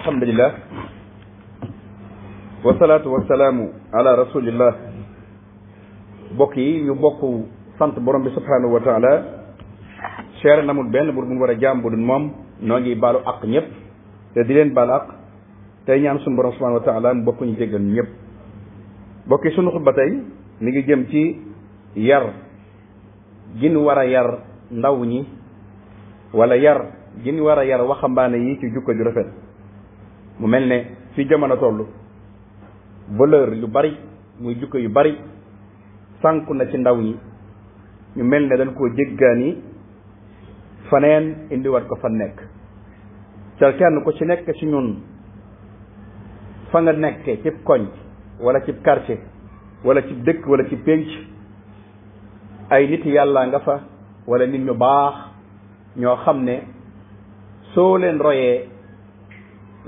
alhamdulillah wasalaatu wasalaamu ala rasulillah bokk yi ñu bokk sant borom bi subhanahu wa taala cher namul benn bur mun war a jaam bu dul moom noo ngi baalu àq ñëpp te di leen baal àq tey ñaan suñu borom subhanahu wa taala mu bokk ñu jéggal ñëpp bokk yi sunu xutba tey mi ngi jëm ci yar gin war a yar ndaw ñi wala yar gin war a yar waxambaane yi ci jukko ju rafet mu mel ne fi jamono toll valeur yu bari muy jukko yu bari sànku na ci ndaw ñi ñu mel ne dañ koo jéggaani faneen indiwaat ko fa nekk ca kenn ku ci nekk ci ñun fa nga nekke cib koñ wala cib quartier wala cib dëkk wala cib pénc ay nit yàlla nga fa wala nit ñu baax ñoo xam ne soo leen royee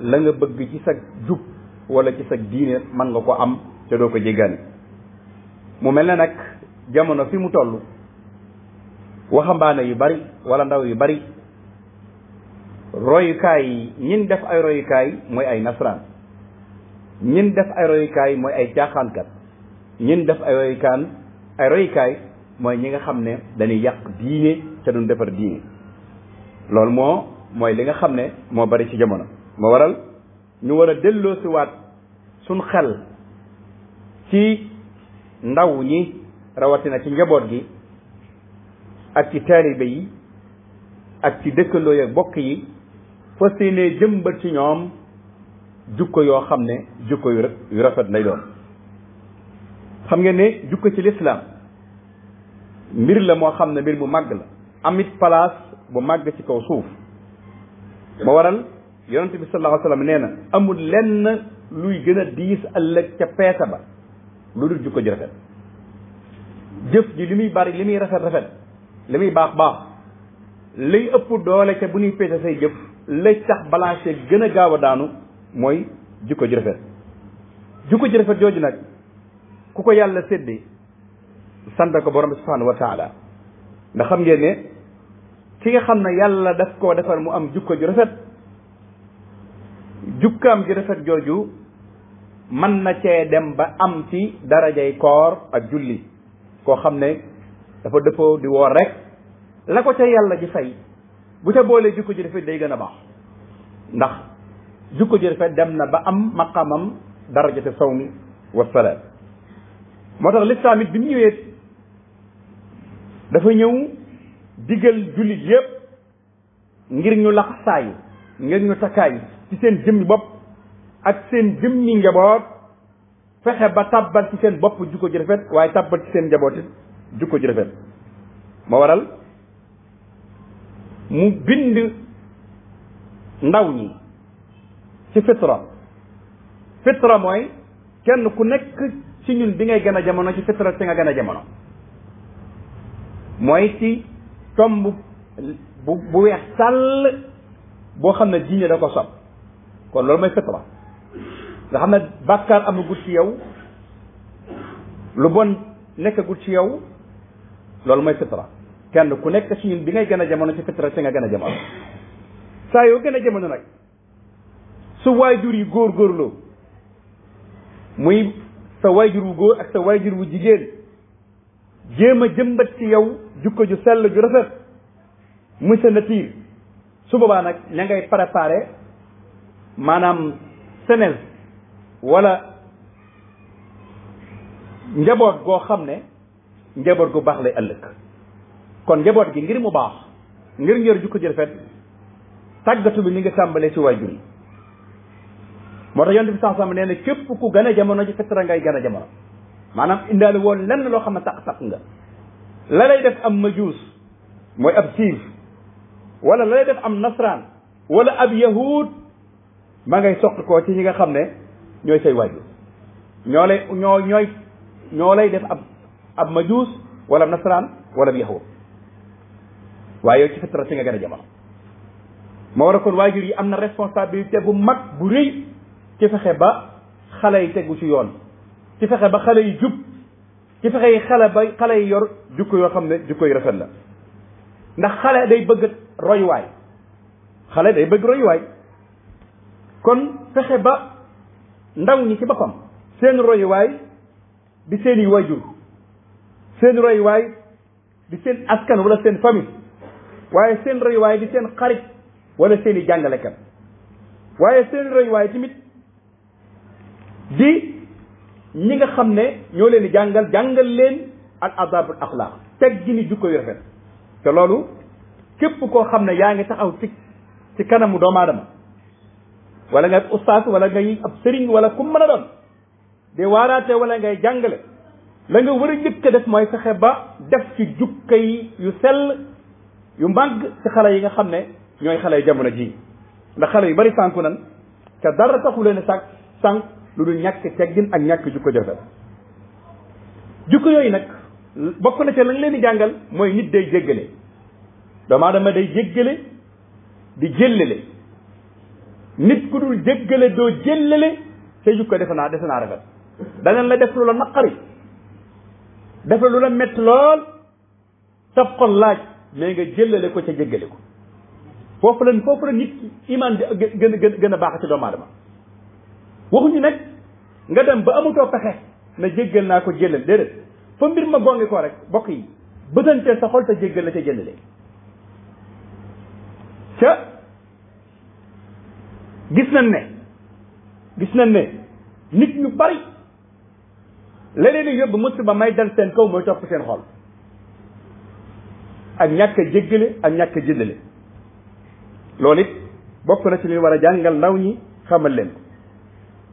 la nga bëgg ci sa jub wala ci sa diine mën nga ko am te doo ko jéggaani mu mel ne nag jamono fi mu toll waxambaane yu bari wala ndaw yu bari royukaay yi ñin def ay royukaay mooy ay nasaraan ñin def ay royukaay mooy ay caaxaankat ñin def ay royukaay mooy ñi nga xam ne dañuy yàq diine ca duñ defar diine loolu mooy li nga xam ne moo bari ci jamono moo waral ñu war a delloo si waat suñ xel ci ndaw ñi rawatina ci njaboot gi ak ci taalibe yi ak ci dëkkandoo yi ak bokk yi fas yéenee jëmbat ci ñoom jukko yoo xam ne jukko yu rafet lay doon xam ngeen ne jukko ci lislaam mbir la moo xam ne mbir mu màgg la amit place bu màgg ci kaw suuf moo waral yonente bi sallallahu alayhi wa sallam nee na amul lenn luy gën a diis ëllëg ca peesa ba lu dul jukko ji rafet jëf ji li muy bari li muy rafet li muy baax lay ëpp doole ca bu ñuy peese say jëf lay tax balance gën a gaaw a daanu mooy jukko ji rafet jukko ji rafet jooju nag ku ko yàlla séddee sant ko borom bi subhanahu wa taala ndax xam ngeen ne ki nga xam ne yàlla daf koo defar mu am jukko ju rafet jukkaam ji rafet jooju mën na cee dem ba am ci darajay koor ak julli koo xam ne dafa dëppoo di woor rek la ko ca yàlla ji fay bu ca boolee jukko ji rafet day gën a baax ndax jukko ji rafet dem na ba am maqamam darajate sawmi wa salaat moo tax lislaam it bi mu ñëwee dafa ñëw digal jullit yépp ngir ñu laxasaayu ngir ñu takkaayu ci seen jëmmi bopp ak seen jëmmi njaboot fexe ba tàbbal ci seen bopp jukko ji rafet waaye tàbbal ci seen njaboot it jukko ji rafet moo waral mu bind ndaw ñi ci fitra mooy kenn ku nekk ci ñun bi ngay gën a jamono ci fitra ci nga gën a jamono mooy ci tomb bu weex sàll boo xam ne diine da ko sob kon loolu mooy fitra nga xam ne bàkkaar amagul ci yow lu bon nekkagul ci yow loolu mooy fitra kenn ku nekk ci ñun bi ngay gën a jamono ci fitra ci nga gën a jamono saa yoo gën a jamono nag su waajur yi góorgóorloo muy sa waajur wu góor ak sa waajur wu jigéen jéem a jëmbat ci yow jukko ju sell ju rafet muy sa natiir su boobaa nag ña ngay préparé maanaam semence wala njaboot goo xam ne njaboot gu baax lay ëllëg kon njaboot gi ngir mu baax ngir njër jukko ju rafet tàggatu bi ni nga tàmbalee si waajur yi moo tax yonent bi sax nee na képp ku gën a jamono ci fitra ngay gën a jamono maanaam indaale woon lenn loo xam ne taq nga la lay def am majuus mooy ab siif wala la lay def am nasraan wala ab yahud ma ngay soqi koo ci ñi nga xam ne ñooy say waajur ñoo lay def ab majuus wala ab nasraan wala ab yahud waaye yow ci fitra si nga gën a jamono moo war a kon waajur yi am na responsabilité bu mag bu rëy ci fexe ba xale yi tegu ci yoon ci fexe ba xale yi jub ci fexe yi xale yi yor jukko yoo xam ne jukko yu rafet la ndax xale day bëgg royuwaay kon fexe ba ndaw ñi ci boppam seen royuwaay di seen i waajur seen royuwaay di seen askan wala seen famille waaye seen royuwaay di seen xarit wala seen i jàngalekat waaye seen royuwaay tamit di ñi nga xam ne ñoo leen di jàngal leen al adabul axlaaq teg gi ni jukko yu rafet te loolu képp koo xam ne yaa ngi taxaw ci kanamu doomu aadama wala nga ustaas wala ngay ab sëriñ wala ku mën a doon de waaraate wala ngay jàngale la nga war a njëkk a def mooy fexe ba def ci jukka yi yu sell yu màgg ci xale yi nga xam ne ñooy xale yi jamono ji ndax xale yu bari sànku nan te dara taxu leen sànq lu dul ñàkk teggin ak ñàkk jukko joxe jukko yooyu nag bokk na ca lañ leen di jàngal mooy nit day jéggale doomu aadama day jéggale di jëllale nit ku dul jéggale doo jëllale sa jukko defe naa rafet danañ la def lu la naqari def la lu la métti lool sab xol laaj mais nga jëllale ko ca jéggale ko foofu la nit ki iman di gën a baax ci doomu aadama waxuñu nag nga dem ba amutoo pexe na jéggal naa ko jëllal déedéet fa mbir ma gongi ko rek bokk yi bëtantee sa xol te jéggal la ca jëllale ca gis nañ ne nit ñu bari leneen di yóbbu musiba may dal seen kaw mooy topp seen xol ak ñàkk a jéggale ak ñàkk a jëllale loolu it bokk na ci li war a jàngal ndaw ñi xamal leen ko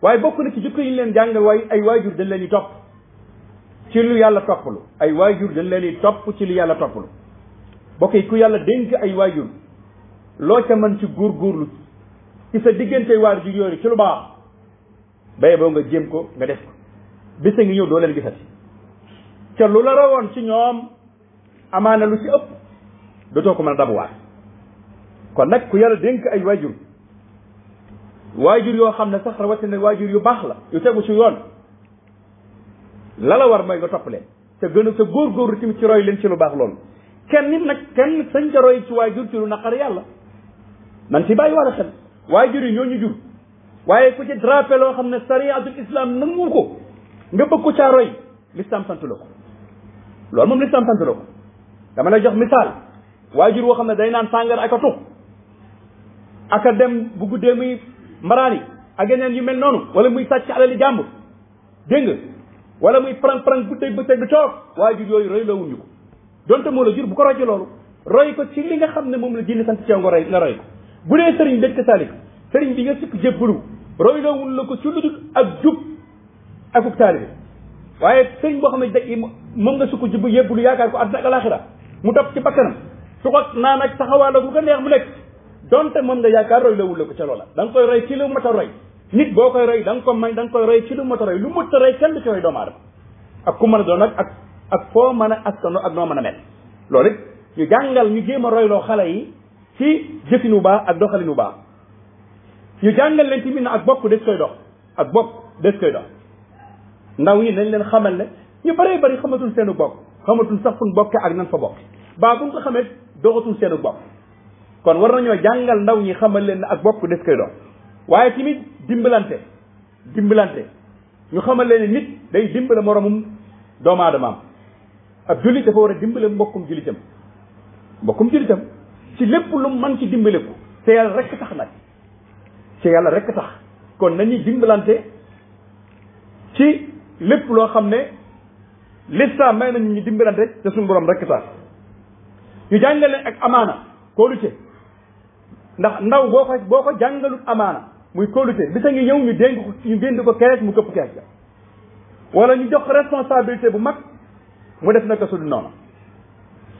waaye bokk na ci jikko yi leen jàngal waaye ay waajur dañ leen di topp ci lu yàlla toppalu ay waajur dañ leen di topp ci lu yàlla toppalu bokk yi ku yàlla dénk ay waajur loo ca mën ci góorgóorlu ci sa diggante waajur yooyu ci lu baax baye boo nga jéem ko nga def ko bisa ngi ñëw doo leen gisati ca lu la rawoon ci ñoom amaana lu ci ëpp dootoo ko mën a dabuwaat kon nag ku yàlla dénk ay waajur yoo xam ne sax rawatina waajur yu baax la yu tegu ci yoon la war mooy nga topp leen te gën a sa góorgóorlu tamit ci roy leen ci lu baax loolu kenn sañ ca roy ci waajur ci lu naqari yàlla man ci bàyyi wala xel waajur yi ñoo ñu jur waaye ku ci drapé loo xam ne sariyatul islam nangu ko nga bëgg ko caa roy l'islam sant la ko loolu moom l'islam sant la ko dama lay jox misaal waajur woo xam ne day naan sàngara ak a tux ak a dem bu guddee muy mbaraani ak yeneen yu mel noonu wala muy sàcc alali jàmbur dégg nga wala muy prang guddeeg bëccëg di toog waajur yooyu roy loo wuñu ko donte moo la jur bu ko roy ci loolu roy ko ci li nga xam ne moom la jinne sant ci yow nga roy ko bu dee sëriñ dëkk salik sëriñ bi nga sukk jébbalu roy loo wul la ko ci lu dul ak jub akuk taalibe waaye sëriñ boo xam ne dëkk moom nga sukk jubbu yébbalu yaakaar ko àdduna ak alaxira mu topp ci bakkanam su ko naan ak taxawaalo bu ko neex mu nekk donte moom nga yaakaar roy loo wul la ko ca loola da nga koy roy ci lu mat a roy nit boo koy roy da nga koy roy ci lu mat a roy lu mat a roy kenn du ci roy doomu aadama ak ku mën a doon nag ak foo mën a askano ak noo mën a mel loolu it ñu jàngal ñu jéem a royloo xale yi ci jëfin bu baax ak doxalin bu baax ñu jàngal leen tamit na ak bokk des koy dox ndaw ñi nañ leen xamal ne ñu bëree bëri xamatul seenu bokk xamatul sax fuñ bokke ak nan fa bokk baa buñ ko xamee doxatul seenu bokk kon war nañoo jàngal ndaw ñi xamal leen ne ak bokk des koy dox waaye tamit dimbalante ñu xamal leen ne nit day dimbale moromum doomu aadamaam ab jullit dafa war a dimbale mbokkum jullitam ci lépp lu mën ci dimbale ko te yàlla rekk tax nag ci yàlla rekk tax kon nañuy dimbalante ci lépp loo xam ne l'islam may nañu ñu dimbalante te suñu borom rekk tax ñu jàngal leen ak amaana kóolute ndax ndaw boo ko jàngalut amaana muy kóolute bisa ngi ñëw ñu dénd ko kees mu këpp kees ga wala ñu jox responsabilité bu mag mu def naka su du noonu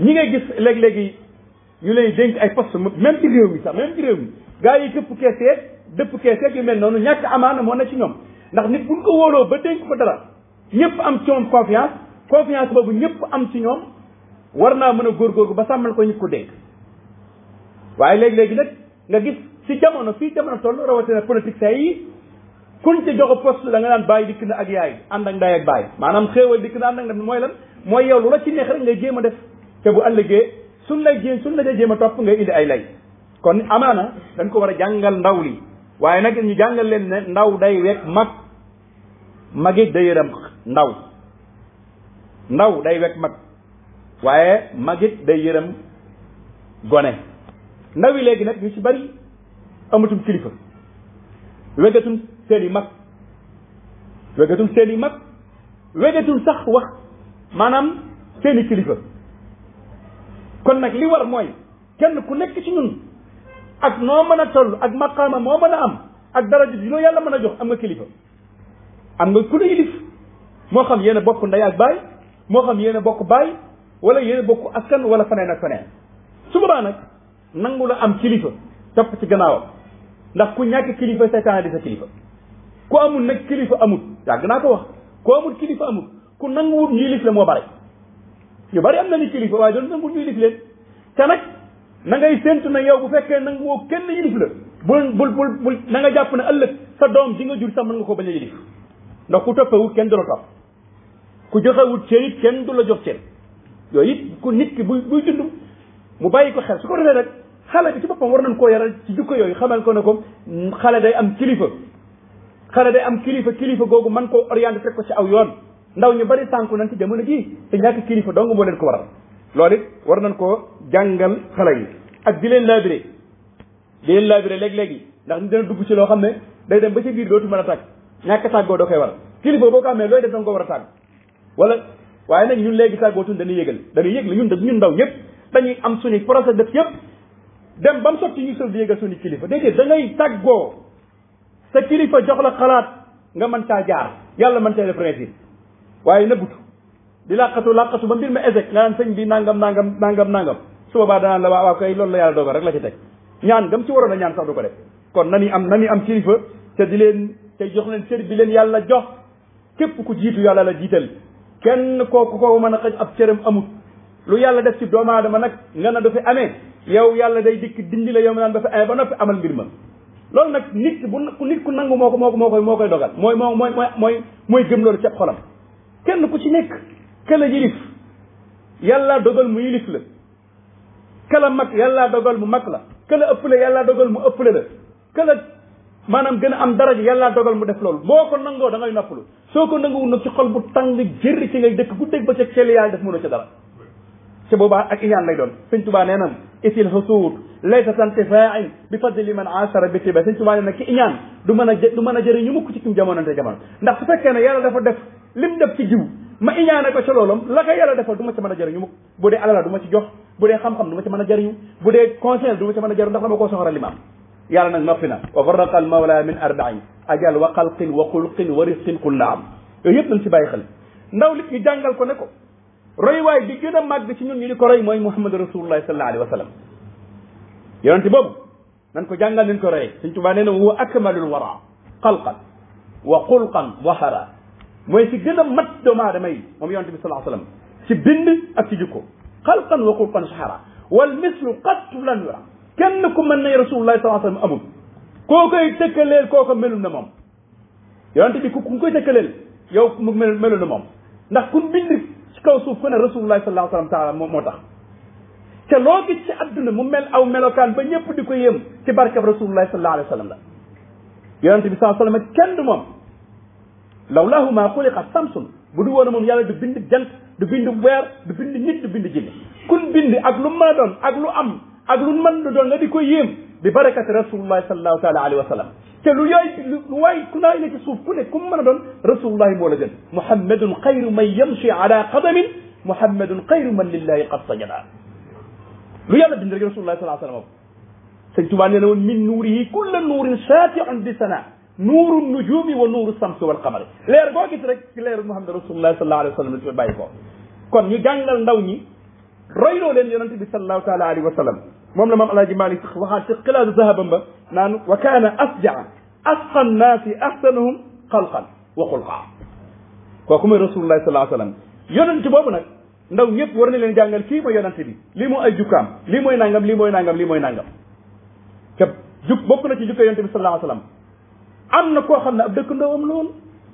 ñi ngay gis léeg-léegi ñu lay dénk ay poste même ci réew mi gaa yi këpp kees dëpp kees yu mel noonu ñàkk amaana moo na ci ñoom ndax nit buñ ko wóoloo ba dénk ko dara ñëpp am ci moom confiance boobu ñëpp am ci ñoom war naa mën a góorgóorlu ba sàmmal ko ñu ko dénk waaye léegi-léegi nag nga gis ci jamono toll rawatina politique say yi kuñ ci jox poste da nga naan bàyyi dikk na ak yaay ànd ak nday ak bàyyi maanaam xéewal dikk na ànd ak mooy lan mooy yow lu la ci neex rek ngay jéem a def te bu ëllëgee suñ la jéem a topp ngay indi ay lay kon amaana dañ ko war a jàngal ndaw li waaye nag ñu jàngal leen ne ndaw day wekk mag magit day yërëm ndaw day wekk mag waaye magit day yërëm gone ndaw yi léegi nag ñu ci bari amatum kilifa wegatum seen i mag wegatum sax wax maanaam seen i kilifa kon nag li war mooy kenn ku nekk ci ñun ak noo mën a toll ak maqaama moo mën a am ak daraja yi loo yàlla mën a jox am nga kilifa am nga ku la yilif moo xam yéen a bokk ndey ak baay moo xam yéen a bokk baay wala yéen a bokk askan wala feneen ak feneen su boobaa nag nangu la am kilifa topp ci gannaawam ndax ku ñàkk kilifa seytaane di sa kilifa ku amul nag kilifa amul yàgg naa ko wax ku amul kilifa amul ku nanguwul ñu yilif la moo bare ñu bari am na ni kilifa waaye doon nanguwul ñu yilif leen te nag na ngay séntu na yow bu fekkee nanguwoo kenn yilif la bul na nga jàpp ne ëllëg sa doom ji nga jur sax mën nga ko bañ a yilif ndax ku toppewut kenn du la topp ku joxewut cër it kenn du la jox cër yooyu it ku nit ki buy dund mu bàyyi ko xel su ko defee rek xale bi ci boppam war nañ koo yaral ci jukko yooyu xamal ko ne ko xale day am kilifa googu mën koo orienté teg ko ci aw yoon ndaw ñu bari sànku nañ ci jamono ji te ñàkk kilifa dong moo leen ko waral loolu it war nañ koo jàngal xale yi ak di leen laabiré léegi-léegi ndax ñu dina dugg ci loo xam ne day dem ba ci biir dootu mën a tàgg ñàkk tàggoo doo koy waral kilifa boo ko amee looy def danga ko war a tàgg wala waaye nag ñun léegi tàggootuñ dañuy yëgle ñun ndaw ñëpp dañuy am suñu procès def yëpp dem ba mu sotti ñu sol di yëgal suñu kilifa déedéet da ngay tàggoo sa kilifa jox la xalaat nga mën caa jaar yàlla mën caa def réussir waaye nëbbutu di làqatu ba mbir ma échec nga naan sëñ bi nangam su boobaa danaan la waaw kay loolu la yàlla dogal rek la ci teg ñaan ngam ci waroon a ñaan sax du ko def kon nañu am kilifa te te jox leen cër bi leen yàlla jox képp ku jiitu yàlla la jiital kenn kooku ko mën a xëj ab cëram amut lu yàlla def ci doomu aadama nag nga na dafa amee yow yàlla day dikk dindi la yow ma naan dafa amee ba noppi amal mbir ma loolu nag nit ku nangu moo koy dogal mooy gëm loolu ci ab xolam kenn ku ci nekk kala yilif yàlla dogal mu yilif la kala mag yàlla dogal mu mag la kala ëppale yàlla dogal mu ëppale la kala maanaam gën a am daraja yàlla dogal mu def loolu boo ko nangoo da ngay noppalu soo ko nanguwul nag ci xol bu tàng jër ci ngay dëkk bu dégg ba ca xel yàlla def mënoo ca dara te boobaa ak iñaan lay doon sëñ Tuubaa nee na itil xusuud laysa tantifaain bi fadli man asara bi tiba sëñ Tuubaa nee na ki iñaan du mën a jëriñu mukk ci kim jamonante jamono ndax su fekkee ne yàlla dafa def lim def ci jiw ma iñaane ko ca loolam la ko yàlla defal du ma ci mën a jëriñu mukk bu dee alala du ma ci jox bu dee xam-xam du ma ci mën a jëriñu bu dee conseil du ma ci mën a jëriñu ndax dama koo soxora limaam yàlla nag noppi na wa farraqa al mawla min arbain ajal wa xalqin wa xulqin wa risqin qul naam yooyu yëpp nañ ci bàyyi xel ndaw li ñu jàngal ko ne ko roy waay bi gën a màgg ci ñun ñu di ko roy mooy muhammad rasulullah sallallahu alayhi wa sallam yonente boobu nan ko jàngal nañ ko royee Sëñ Tuubaa nee na huwa akmalul wara xalqan wa xulqan wa hara mooy si gën a mat doomu aadama yi moom yonente bi sallallahu alayhi wa sallam ci bind ak ci jikko xalqan wa xulqan wa hara wal mislu qattu lan yura kenn ku mën ne rasulullah sallallahu alayhi wa sallam amul koo koy tëkkaleel koo ko melul na moom yonente bi ku koy tëkkaleel yow mu melul na moom ndax kun bind ci kaw suuf ku ne rasulullah sallallahu alayhi wa sallam taala moo tax te loo gis ci adduna mu mel aw melokaan ba ñëpp di ko yéem ci barkab rasulullah sallallahu alayhi wa sallam la yonente bi sallallahu alayhi wa sallam kenn du moom lawlaahu maa xuliqa samsun bu du woon moom yàlla du bind jant du bind weer du bind nit du bind jinne kun bind ak lu mën a doon ak lu am ak lu mën du doon nga di ko yéem bi barakati rasulullah sallallahu taala alayhi wa sallam te lu waay ku naay ne ci suuf ku ne ku mën a doon rasulullah moo la gën muhammadun xayru man yamshi ala qadamin muhammadun xayru man lillahi qad sajada lu yàlla bind rek rasulullah sallallahu alayhi wa sallam sëñ Tuubaa nee na woon min nuurihi kulla nuurin saati'un bi sana nuuru nujumi wa nuuru samsi wal qamari leer boo gis rek ci leeru muhammad rasulullah sallallahu alayhi wa sallam ci bàyyi ko kon ñu jàngal ndaw ñi royloo leen yonente bi sallallahu taala alayhi wa sallam moom la maam alaaji Maalik waxaat ci xilaadu zahabam ba naan wa kaana asjaa asqa nnaasi ahsanuhum xalqan wa xulqa kooku mooy rasulullah sallallahu alayhi wa sallam yonente boobu nag ndaw ñëpp war na leen jàngal kii mooy yonente bi lii moo ay jukkaam lii mooy nangam lii mooy nangam lii mooy nangam te bokk na ci jukka yonente bi sallallahu alayhi wa sallam am na koo xam ne ab dëkkandoom la woon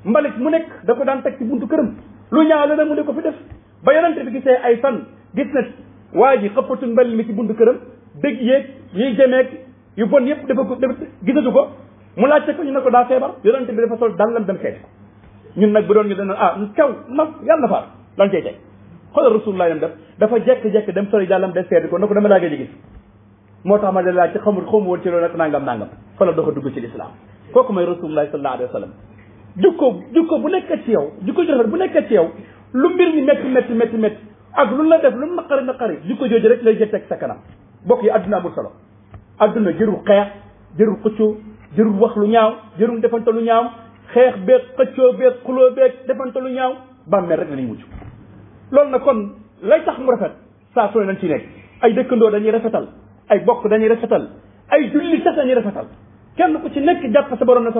mbalit mu nekk da ko daan teg ci buntu këram lu ñaaw la mu ne ko fi def ba yonente bi gisee ay fan gis na waa ji xëppatu mbel mi ci buntu këram dëgg yeeg yiy jëmeeg yu bon yëpp dafa ko gisatu ko mu laajte ko ñu ne ko daa feebar yonent bi dafa sol dàllam dem seeti ko ñun nag bu doon ñu dana kaw yàlla na faat lan cay teg xoolal rasulullah dem def dafa jekk-jekk dem soli dàllam dem seeti ko ne ko dama laa gëj a gis moo tax ma da laaj ci xamul woon ci loolu nag nangam fa la dox a dugg ci lislaam kooku mooy rasulullah sallallahu alayhi wa sallam jukko bu nekk ci yow jukko ju rafet bu nekk ci yow lu mbir mi métti ak lu la def lu naqari jukko jooju rek lay jëtteeg sa kanam bokk yi adduna amul solo adduna jërul xeex jërul xëccoo jërul wax lu ñaaw jërul defante lu ñaaw xeex beeg xëccoo beeg xuloo beeg defante lu ñaaw bàmmeel rek la ñuy mujj loolu nag kon lay tax mu rafet saa su ne nañ ci nekk ay dëkkandoo dañuy rafetal ay bokk dañuy rafetal ay julli sax dañuy rafetal kenn ku ci nekk jàpp sa borom na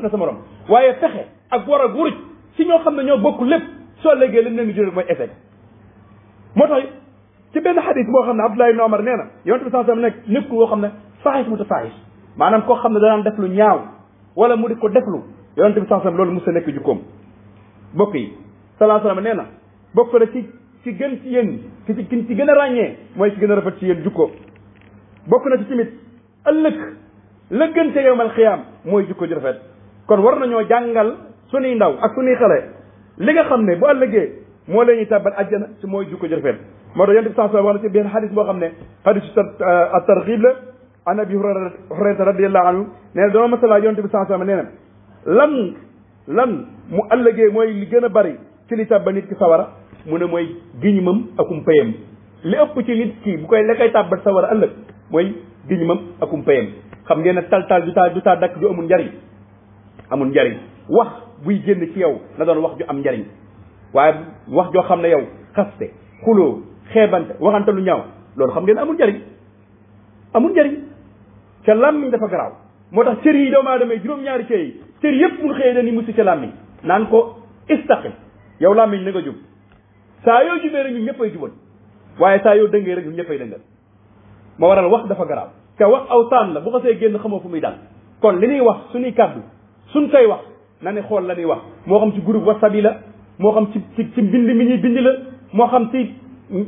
sa morom waaye fexe ak war a guruj si ñoo xam ne ñoo bokk lépp soo léegi lim leen di jural mooy échec moo tax ci benn xadis boo xam ne Abdullah ibn Omar nee na yonent bi sallallahu alayhi wasallam nekk nit koo xam ne faaxis mutafaahis maanaam koo xam ne danaan def lu ñaaw wala mu di ko deflu yonent bi sallallahu alayhi wasallam loolu mos a nekk jukkoom bokk yi sallallahu alayhi wasallam nee na bokk na ci gën ci yéen ci gën a ràññee mooy ci gën a rafet ci yéen jukko bokk na ci tamit ëllëg la gën ca yawmal xiyaam mooy jukko ju rafet kon war nañoo jàngal sunuy ndaw ak sunuy xale li nga xam ne bu ëllëgee moo leen ñuy tàbbal àjjana ci mooy jukko ju rafet moo tax yonent bi sallallahu alayhi wasallam wax na ci benn xadis boo xam ne xadisu at-targhib la an abi hurayrata radiyallahu anhu nee na dama masala yonent bi sallallahu alayhi wasallam nee na lan mu ëllëgee mooy li gën a bari ci li tàbbal nit ki sawara mu ne mooy giñimam akum payam li ëpp ci nit ki bu koy la koy tàbbal sawara ëllëg mooy giñimam akum payam xam ngeen ne tal du taa dakk ju amul njariñ wax buy génn ci yow na doon wax ju am njariñ waaye wax joo xam ne yow xaste xuloo xeebante waxante lu ñaaw loolu xam ngeen amul njariñ ca làmmiñ dafa garaaw moo tax cër yi doomu aadama juróom-ñaari cër yi cër yëpp mun xëyee dañuy musi ca làmmiñ naan ko istaqim yow làmmiñ na nga jub saa yoo jubee rek ñun ñëppay jubal waaye saa yoo dëngee rek ñun ñëppay dëngal moo waral wax dafa garaaw te wax aw taan la bu xasee génn xamoo fu muy dal kon li ñuy wax suñuy kàddu suñ koy wax na ni xool la ñuy wax moo xam ci groupe WhatsApp yi la moo xam ci mbind mi ñuy bind la moo xam ci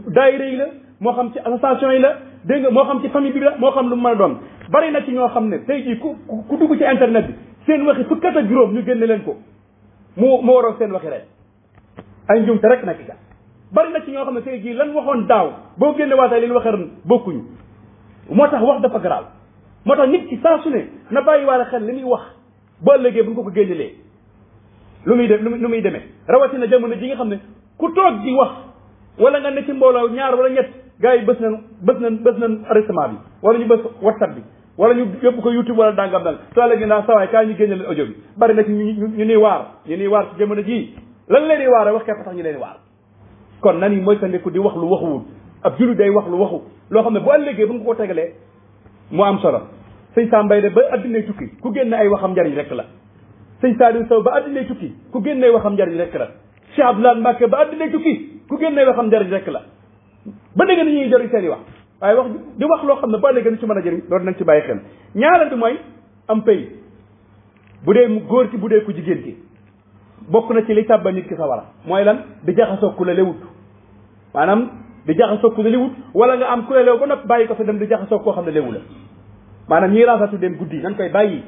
daayira yi la moo xam ci association yi la dégg nga moo xam ci famille bi la moo xam lu mu mën a doon bari na ci ñoo xam ne tey jii ku dugg ci internet bi seen waxi fukk ak juróom ñu génne leen ko mu waroon seen waxi rek ay njumte rek nag ca bari na ci ñoo xam ne tey jii lan waxoon daaw boo génne waatee li ñu waxee ren bokkuñu moo tax wax dafa garaaw moo tax nit ki saa su ne na bàyyi waale xel li muy wax ba ëllëgee bu ñu ko génnelee lu muy demee rawatina jamono ji nga xam ne ku toog di wax wala nga ne ci mbooloo ñaar wala ñett gars yi bës nañ arrêtement bi wala ñu bës WhatsApp bi wala ñu yóbbu ko YouTube wala dangam dang soo léegi naa sawaay kaa ñu génne leen audio bi bari na ci ñu niy waar ci jamono ji lan leen di waar wax képp tax ñu leen di waar kon nan yi mooy sa nekku di wax lu waxuwul ab jullit day wax lu waxu loo xam ne bu ëllëgee bu nga ko tegalee mu am solo sëñ Sam Mbaye de ba addinay tukki ku génne ay waxam njariñ rek la sëñ Saliou Sow ba addinay tukki ku génne ay waxam njariñ rek la Cheikh Abdoulaye Mbacke ba addinay tukki ku génne ay waxam njariñ rek la ba léegi ni ñuy jëriñ seen i wax waaye wax di wax loo xam ne ba léegi ni ci mën a jëriñ loolu nañ ci bàyyi xel ñaareel bi mooy am pay bu dee mu góor ki bu dee ku jigéen ki bokk na ci li tàbba nit ki sa wara mooy lan di jaxasoo ku la lewut maanaam di jaxasoo ku la lewut wala nga am ku la lew ba noppi bàyyi ko fa dem di jaxasoo koo xam ne lewu la maanaam ñiy raasatu dem guddi nan koy bàyyi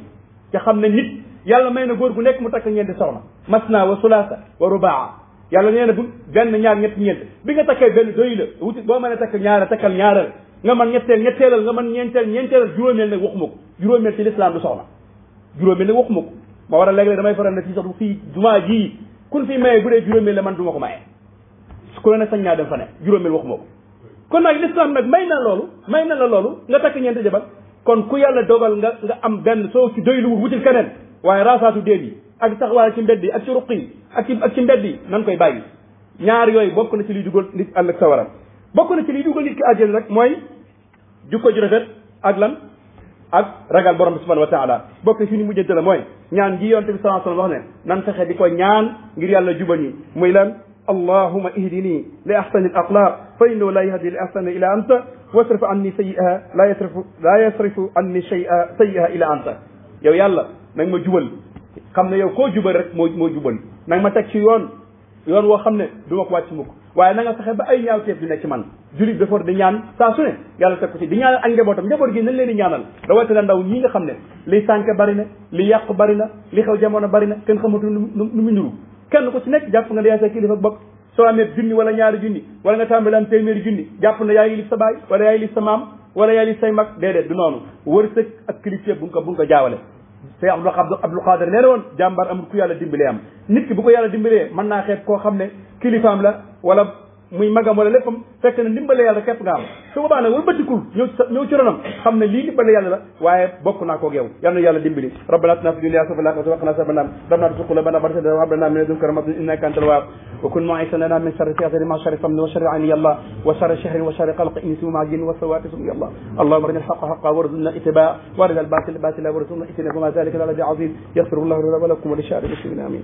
te xam ne nit yàlla may na góor gu nekk mu takk ñeenti soxna masna wa sulaasa wa rubaa yàlla nee na bu benn ñaar ñett ñeent bi nga takkee benn doy la wuti boo mënee takk ñaareel takkal ñaareel nga mën ñetteelal nga mën ñeenteelal juróomeel nag waxuma ko juróomeel ci lislaam du soxna juróomeel nag waxuma ko ma war a léeg-léeg damay faral na fii sax fii jumaa ji kun fi maye bu dee juróomeel la man du ma ko maye ku ne nag sañ ñaa dem fa ne juróomeel waxuma ko kon nag lislaam nag may na la loolu nga takk ñeenti jabar kon ku yàlla dogal nga am benn soo ci doyluwul wutil keneen waaye raasaatu déen yi ak taxawaay ci mbedd yi ak ci ruq yi ak ci mbedd yi nan koy bàyyi ñaar yooyu bokk na ci liy dugal nit àll ak sawara bokk na ci liy dugal nit ki àjjana rek mooy jukko ju rafet ak lan ak ragal borom bi subhanahu wa taala bokk na ci ni mujjante la mooy ñaan gi yonte bi sallallahu alayhi wasallam wax ne nan fexe di ko ñaan ngir yàlla jubal ñi muy lan allahuma ihdini li ahsani al axlaq fa innahu la yahdi li ahsani ila anta wasrif anni sayyi'aha la yasrifu anni sayyi'aha ila anta yow yàlla nag ma jubal xam ne yow koo jubal rek moo jubal nag ma teg ci yoon woo xam ne du ma ko wàcc mukk waaye na nga fexe ba ay ñaawteef di nekk ci man jullit dafa war di ñaan saa su ne yàlla teg ko ci di ñaanal ak njabootam njaboot gi nañ leen di ñaanal rawatina ndaw ñi nga xam ne li sànke bari na li yàqu bari na li xew jamono bari na kenn xamatu nu mu ñuru kenn ku ci nekk jàpp nga ne yaa sa kilifa bopp soo amee junni wala ñaari junni wala nga tàmbali am téeméeri junni jàpp na yaa ngi lif sa baay wala yaa ngi lif sa maam wala yaa ngi lif say mag déedéet du noonu wërsëg ak kilifteef bu nga ko jaawale Seex Abdul Qaadir nee na woon jàmbaar amul ku yàlla dimbalee am nit ki bu ko yàlla dimbalee mën naa xeeb koo xam ne kilifaam la wala muy magam wala léppam fekk na ndimbale yàlla képp nga am su boobaa nag wala bëtikul ñëw ci ronam xam ne lii ndimbale yàlla la waaye bokk naa koog yow yal na yàlla dimbali rabbana atina fi dunya hasanatan wa qina azaban nar rabbana tuzigh qulubana ba'da idh hadaytana wa hab lana min ladunka rahmatan innaka antal wahhab wa kun mu'isan lana min sharri sihhatin ma sharri famni wa sharri 'ayni ya Allah wa sharri shahrin wa sharri qalqin insi ma jinn wa sawati ya Allah اللهم ارنا الحق حقا وارزقنا اتباعه وارنا الباطل باطلا وارزقنا اجتنابه وما ذلك على بعظيم يغفر الله لنا ولكم ولسائر المسلمين امين